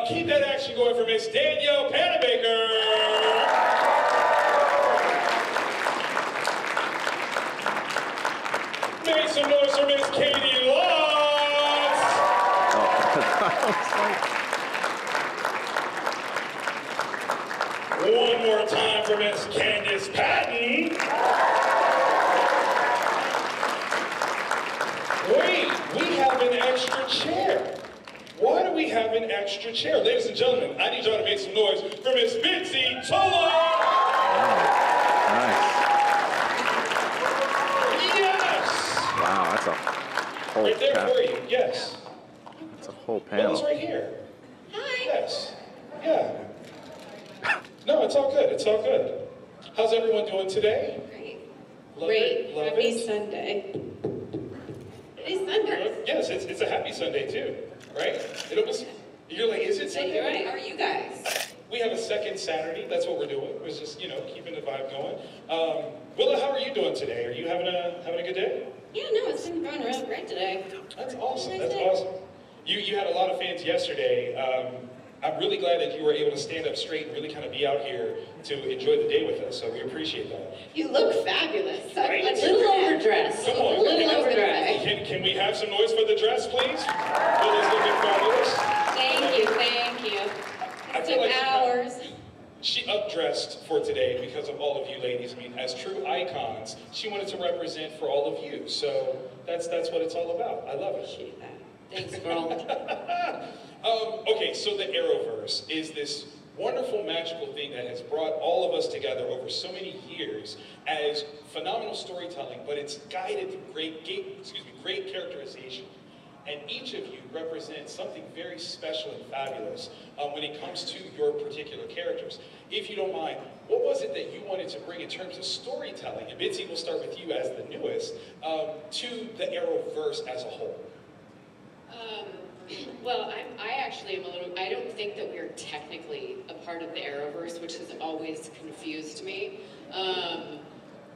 Keep that action going for Miss Danielle Panabaker. Make some noise for Miss Caity Lotz. One more time for Miss Candice Patton. Wait, we have an extra chair. Why do we have an extra chair? Ladies and gentlemen, I need y'all to make some noise for Miss Bitsie Tulloch. Nice. Yes. Wow, that's a whole right there for you. Yes. That's a whole panel. Willa's right here. Hi. Yes. Yeah. No, it's all good. It's all good. How's everyone doing today? Great. Love Great. it. Love Happy it. Sunday. Today's Sunday. Yes, it's a happy Sunday too, right? It almost, you're like, is it Sunday? You're right. How are you guys? We have a second Saturday. That's what we're doing. We're just, you know, keeping the vibe going. Willa, how are you doing today? Are you having a good day? Yeah, no, it's been going around great today. That's awesome. Nice That's day. awesome. You had a lot of fans yesterday. I'm really glad that you were able to stand up straight and really kind of be out here to enjoy the day with us. So we appreciate that. You look fabulous. Right? A little overdressed. Come on. A little overdressed. Can we have some noise for the dress, please? Willa's looking fabulous. Thank you, thank you. I It feel took like hours. She updressed for today because of all of you ladies. I mean, as true icons, she wanted to represent for all of you. So that's what it's all about. I love it. Appreciate that. Thanks, girl. Okay, so the Arrowverse is this wonderful, magical thing that has brought all of us together over so many years as phenomenal storytelling, but it's guided through great characterization. And each of you represents something very special and fabulous when it comes to your particular characters. If you don't mind, what was it that you wanted to bring in terms of storytelling? And Bitsie, we'll start with you as the newest, to the Arrowverse as a whole. Well, I actually am a little, I don't think that we're technically a part of the Arrowverse, which has always confused me.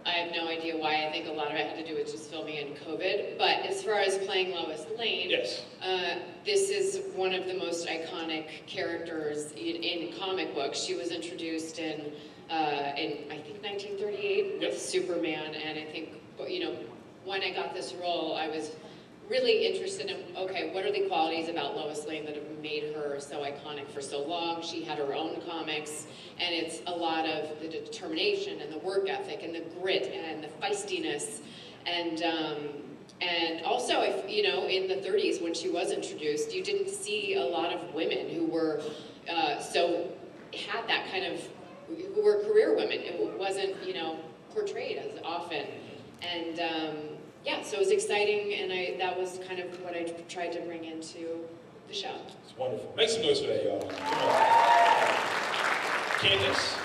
I have no idea why. I think a lot of it had to do with just filming in COVID. But as far as playing Lois Lane, yes. This is one of the most iconic characters in comic books. She was introduced in I think 1938 with Superman, and I think, you know, when I got this role, I was really interested in, okay, what are the qualities about Lois Lane that have made her so iconic for so long? She had her own comics, and it's a lot of the determination and the work ethic and the grit and the feistiness, and also, if you know, in the 30s when she was introduced, you didn't see a lot of women who were had that kind of, who were career women. It wasn't, you know, portrayed as often, and yeah, so it was exciting, and that was kind of what I tried to bring into the show. It's wonderful. Make some noise for that, y'all. Come on. Candice?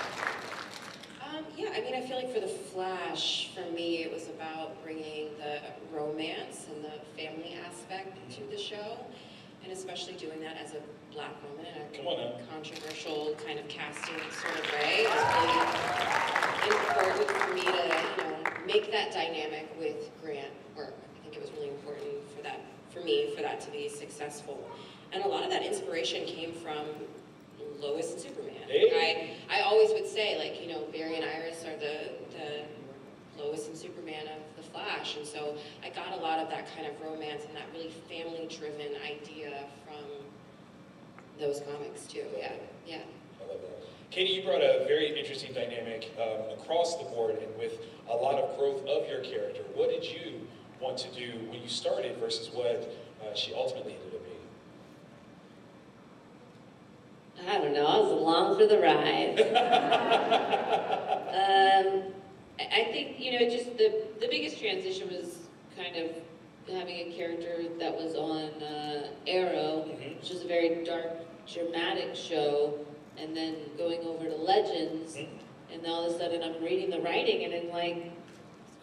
Yeah, I mean, I feel like for The Flash, for me, it was about bringing the romance and the family aspect to the show, and especially doing that as a Black woman in a controversial kind of casting sort of way. It was really important for me to, you know, make that dynamic with Grant work. I think it was really important for me, for that to be successful. And a lot of that inspiration came from Lois and Superman. Hey. I always would say, like, you know, Barry and Iris are the Lois and Superman of The Flash, and so I got a lot of that kind of romance and that really family-driven idea from those comics too. Yeah. I love that. Caity, you brought a very interesting dynamic across the board and with a lot of growth of your character. What did you want to do when you started versus what she ultimately ended up being? I don't know, I was along for the ride. I think, you know, just the biggest transition was kind of having a character that was on Arrow, which was a very dark, dramatic show, and then going over to Legends, and all of a sudden I'm reading the writing and it's like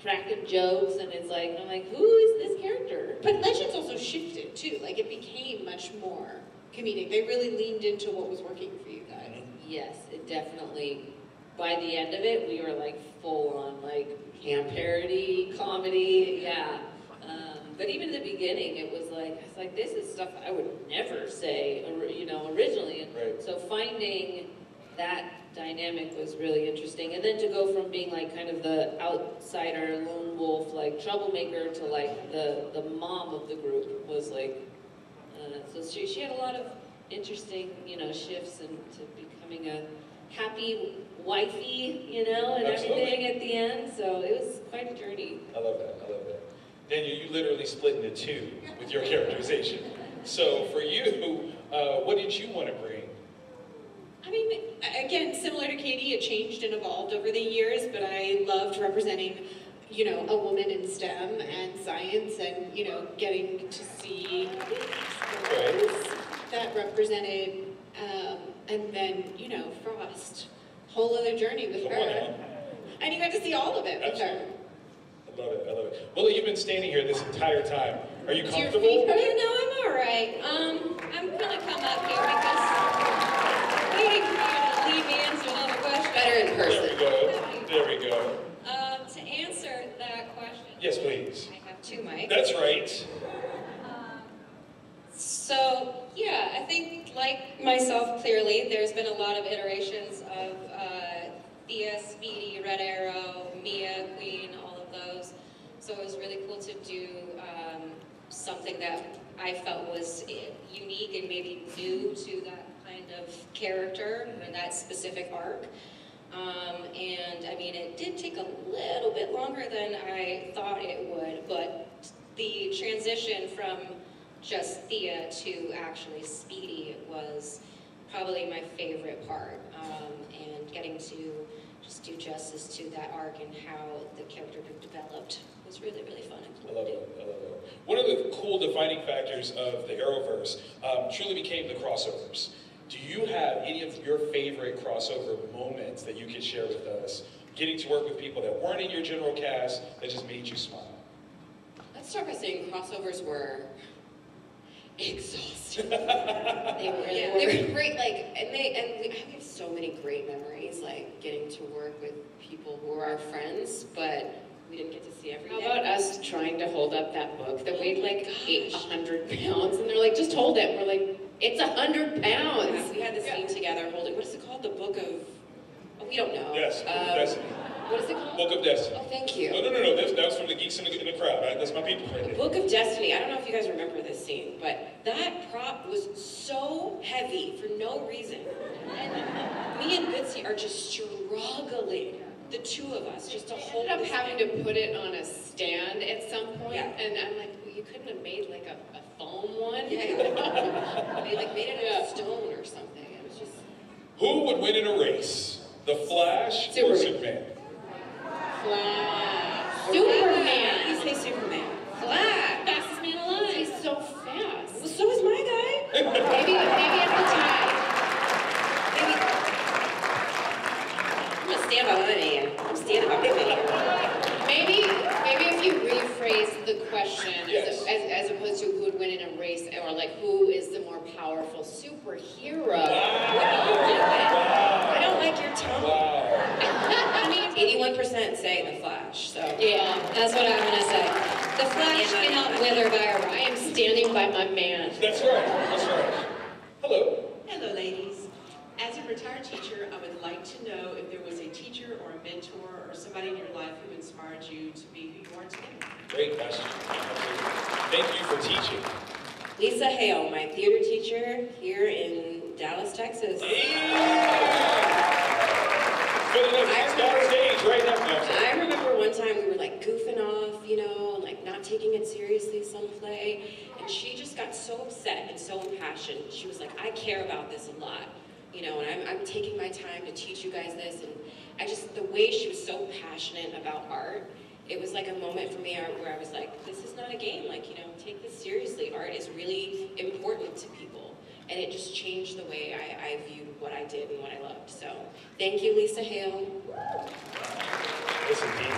cracking jokes, and it's like, I'm like, who is this character? But Legends also shifted too, like it became much more comedic. They really leaned into what was working for you guys. Yes, it definitely, by the end of it, we were like full on like parody, comedy, yeah. But even in the beginning, it was like, this is stuff I would never say, you know, originally. finding that dynamic was really interesting. And then to go from being like kind of the outsider, lone wolf, like troublemaker to like the mom of the group was like, so she had a lot of interesting, you know, shifts into becoming a happy wifey, you know, and everything at the end. So it was quite a journey. I love that. I love that. Danielle, you literally split into two with your characterization. So for you, what did you want to bring? I mean, again, similar to Caity, it changed and evolved over the years, but I loved representing, you know, a woman in STEM and science and, you know, getting to see stories that represented, and then, you know, Frost. Whole other journey with her. And you got to see all of it with her. I love it, I love it. Willa, you've been standing here this entire time. Are you comfortable? Oh, yeah, no, I'm all right. I'm gonna come up here because waiting for you to lead me into another question. Better in person. There we go. To answer that question. Yes, please. I have two mics. That's right. So, yeah, I think, like myself, clearly, there's been a lot of iterations of Thea, Speedy, Red Arrow, Mia, Queen, all of those. So it was really cool to do something that I felt was unique and maybe new to that kind of character or that specific arc. And I mean, it did take a little bit longer than I thought it would, but the transition from just Thea to actually Speedy was probably my favorite part, and getting to just do justice to that arc and how the character developed was really, really fun and cool. I love it, I love it. One of the cool defining factors of the Arrowverse truly became the crossovers. Do you have any of your favorite crossover moments that you could share with us? Getting to work with people that weren't in your general cast that just made you smile. Let's start by saying crossovers were exhausting. They were great, like, I have so many great memories, like getting to work with people who were our friends, but we didn't get to see every How day. about us trying to hold up that book that weighed like 100 pounds, and they're like, just hold it. We're like, it's 100 pounds. Yeah, we had the scene together holding, what is it called? The Book of, oh, we don't know. Yes, Book of Destiny. What is it called? Book of Destiny. Oh, thank you. No, that was from the geeks in the crowd, right? That's my people right there. Book of Destiny. I don't know if you guys remember this scene, but that prop was so heavy for no reason. And me and Bitsie are just struggling, the two of us, just to hold Ended up this having thing. to put it on a stand at some point, Yeah. and I'm like, well, you couldn't have made like a foam one? Yeah. They like made it out of stone or something. It was just... Who would win in a race? The Flash or Superman. Superman? Flash. Superman! You say Superman. Flash. Fastest man alive. He's so fast. Well, so is my guy. Maybe at the time. Maybe... I'm gonna stand by my man. I'm standing by my man. Maybe if you rephrase the question Yes. as opposed to who would win in a race, or like who is the more powerful superhero. I don't like your tone. Wow. I mean, 81% say the Flash, so. Yeah, That's what I'm gonna say. The Flash cannot wither by a I am standing by my man. That's right, that's right. Hello. Hello, ladies. As a retired teacher, I would like to know if there was a teacher or a mentor or somebody in your life who inspired you to be who you are today. Great question. Thank you for teaching. Lisa Hale, my theater teacher here in Dallas, Texas. Filling up the stage right now. I remember one time we were like goofing off, you know, like not taking it seriously, some play, and she just got so upset and so impassioned. She was like, I care about this a lot, you know, and I'm taking my time to teach you guys this, and the way she was so passionate about art, it was like a moment for me where I was like, this is not a game, like, you know, take this seriously. Art is really important to people. And it just changed the way I viewed what I did and what I loved. So, thank you, Lisa Hale. Yes, indeed.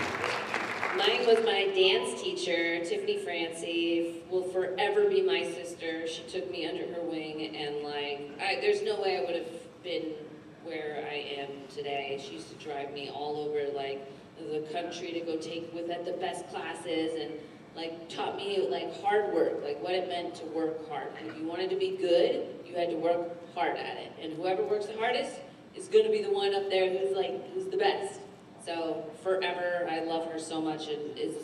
Mine was my dance teacher, Tiffany Francie, will forever be my sister. She took me under her wing, and like, there's no way I would have been where I am today. She used to drive me all over like the country to go take at the best classes, and like taught me like hard work, like what it meant to work hard. And if you wanted to be good, you had to work hard at it. And whoever works the hardest is gonna be the one up there who's the best. So forever, I love her so much and has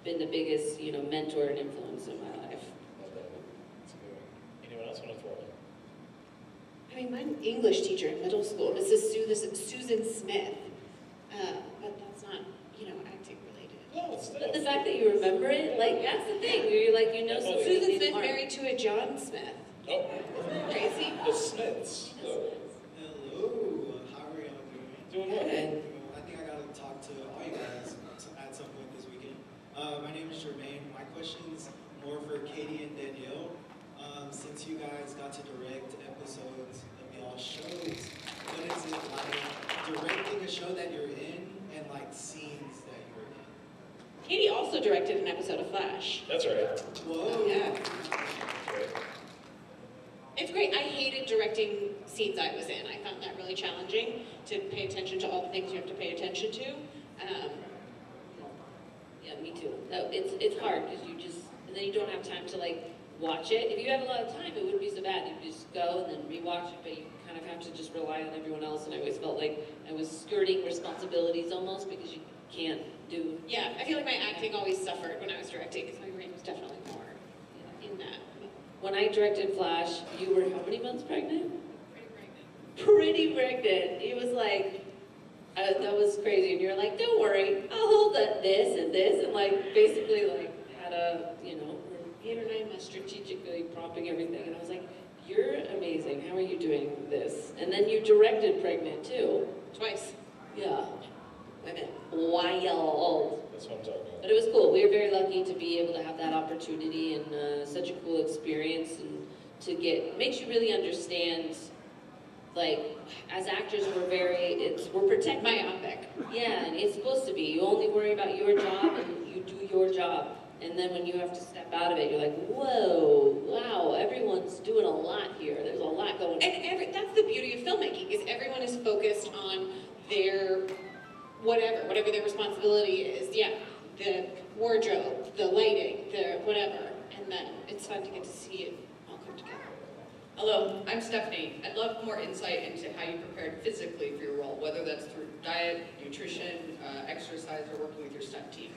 been the biggest, you know, mentor and influence in my life. Love that. That's a good one. Anyone else want to throw in? I mean, my English teacher in middle school, this is Susan Smith, but that's not, you know, acting related. No, it's But the fact that you remember it, like, that's the thing, where you're like, you know something. Susan Smith married to a John Smith. Oh, Crazy. the Smiths. Hello, how are y'all doing? Doing well. I think I gotta talk to all you guys at some point this weekend. My name is Jermaine. My question's more for Caity and Danielle. Since you guys got to direct episodes of y'all shows, what is it like directing a show that you're in and like scenes that you're in? Caity also directed an episode of Flash. That's right. Whoa. Yeah. Great. It's great. I hated directing scenes I was in. I found that really challenging to pay attention to all the things you have to pay attention to. Yeah, me too. No, it's hard, because you just, and then you don't have time to like, watch it. If you have a lot of time, it wouldn't be so bad. You just go and then rewatch it, but you kind of have to just rely on everyone else. And I always felt like I was skirting responsibilities almost, because you can't do. Yeah, I feel like my acting always suffered when I was directing, because my brain was definitely more in that. When I directed Flash, you were how many months pregnant? Pretty pregnant. Pretty pregnant. It was like, that was crazy. And you're like, don't worry, I'll hold this and this, and like basically like had a, you know, 8 or 9 months strategically propping everything. And I was like, you're amazing. How are you doing this? And then you directed pregnant too. Twice. Yeah. Women. Wild. That's what I'm talking about. But it was cool. We were very lucky to be able to have that opportunity and such a cool experience, and to get, makes you really understand, like, as actors we're protected. Myopic. Yeah, and it's supposed to be. You only worry about your job and you do your job. And then when you have to step out of it, you're like, whoa, wow, everyone's doing a lot here. There's a lot going on. And that's the beauty of filmmaking, is everyone is focused on their whatever their responsibility is. Yeah, the wardrobe, the lighting, the whatever. And then it's fun to get to see it all come together. Hello, I'm Stephanie. I'd love more insight into how you prepared physically for your role, whether that's through diet, nutrition, exercise, or working with your stunt team.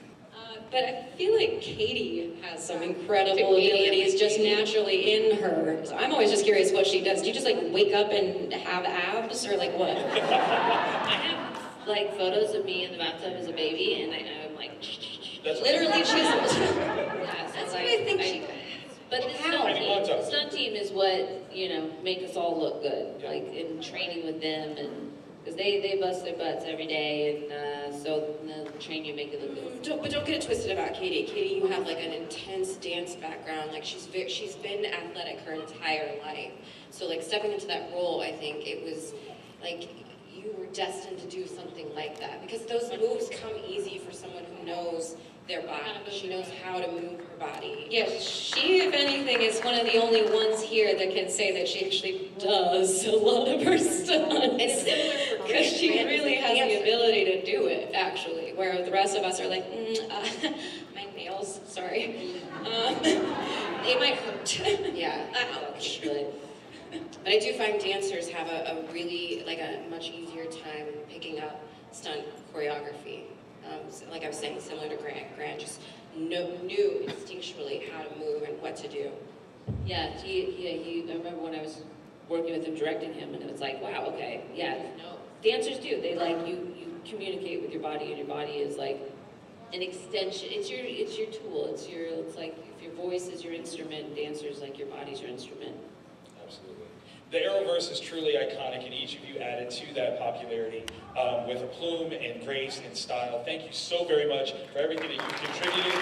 But I feel like Caity has some incredible abilities just naturally in her. So I'm always just curious what she does. Do you just like wake up and have abs, or like what? I have like photos of me in the bathtub as a baby, and I'm like, That's Literally chiseled. yeah, so That's like, what I think she. But the stunt team is what, you know, make us all look good. Yeah. Like in training with them, and because they bust their butts every day, and so they'll train you, make it look good. But don't get it twisted about Caity. Caity, you have like an intense dance background. Like she's been athletic her entire life. So like stepping into that role, I think it was like you were destined to do something like that, because those moves come easy for someone who knows their body. She knows how to move her body. Yeah, she, if anything, is one of the only ones here that can say that she actually does a lot of her stunts. And similar for because she really has the ability to do it, actually, where the rest of us are like, my nails, sorry. They might hurt. Yeah, ouch. But I do find dancers have a really, like a much easier time picking up stunt choreography. So like I was saying, similar to Grant just knew instinctually how to move and what to do. Yeah, I remember when I was working with him, directing him, and it was like, wow, okay, yeah, no, dancers do. They like, you communicate with your body, and your body is like an extension. It's your tool. It's like, if your voice is your instrument, dancers, like your body's your instrument. Absolutely. The Arrowverse is truly iconic, and each of you added to that popularity with a plume and grace and style. Thank you so very much for everything that you've contributed.